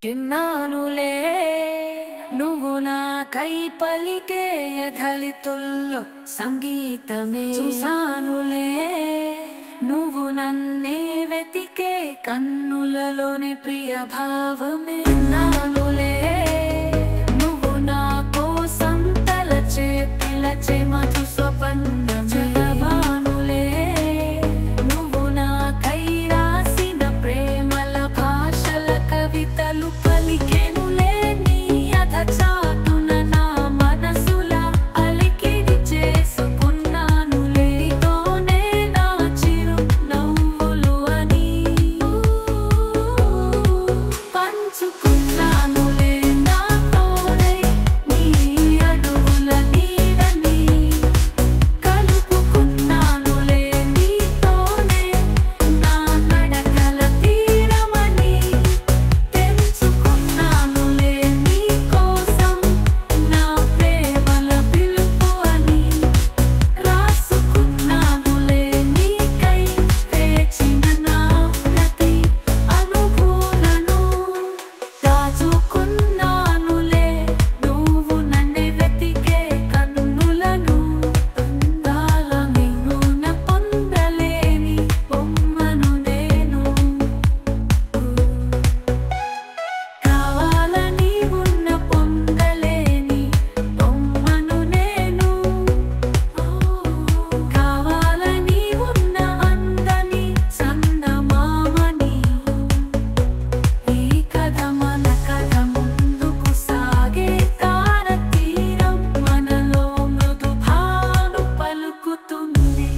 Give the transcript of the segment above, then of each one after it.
విన్నానులే నువ్వు నాకై పలికే ఎదలితుల్లో సంగీతమే చూసానులే నువ్వు నన్నే వెతికే కన్నులలోని ప్రియ భావమే విన్నానులే నువ్వు నా కోసం తలచే పిలచే మధు స్వపన్నమే భానులే నువ్వు నాకై రాసిన ప్రేమల భాషల కవితలు పలికెనులే నీ అధచాటున నా మనసులా అలికిడి చేసుకున్నానులే నీతోనే నా చిరు నవ్వులు అని పంచుకున్నానులే నా తోడై నీ అడుగుల నీడని కలుపుకున్నానులే నీతోనే నా నడకల తీరమని తెంచుకున్నానులే నీ కోసం నా ప్రేమల పిలుపు అని రాసుకున్నానులే నీకై వేచిన నా ప్రతి అనుభూలను దాచుకున్నానులే నువ్వు నన్నే వెతికే కన్నులను అందాల మిన్నున పొందలేని బొమ్మను నేను కావాలని ఉన్న పొందలేని బొమ్మను నేను కావాలని ఉన్న అందని చందమామని ఈ కథ మన కథ ముందుకు సాగే తార తీరం మనలో మృదు భాను పలుకుతుంది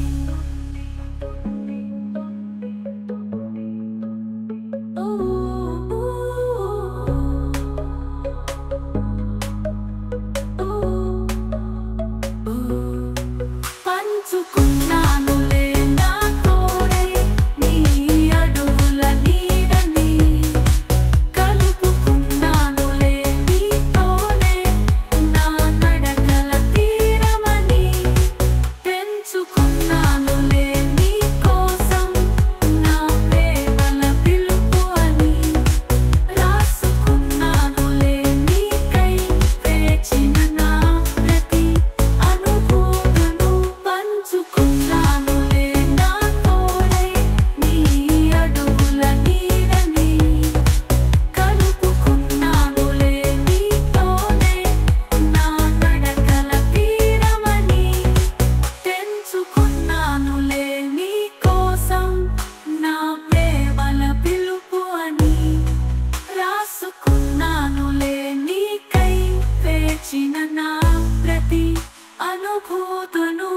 పంచుకున్నానులే నా తోడై నీ అడుగుల నీడని కలుపుకున్నానులే నీతోనే నా నడకల తీరమని తెంచుకున్నానులే నీ కోసం నా ప్రేమల పిలుపు అని రాసుకున్నానులే నీకై వేచిన నా ప్రతి అనుభూతును పంచుకున్నానులే నా తోడై నీ అడుగుల నీడని కలుపుకున్నానులే నీతోనే నా నడకల తీరమని తెంచుకున్నానులే నీ కోసం నా ప్రేమల పిలుపు అని రాసుకున్నానులే నీకై వేచిన నా ప్రతి అనుభూతును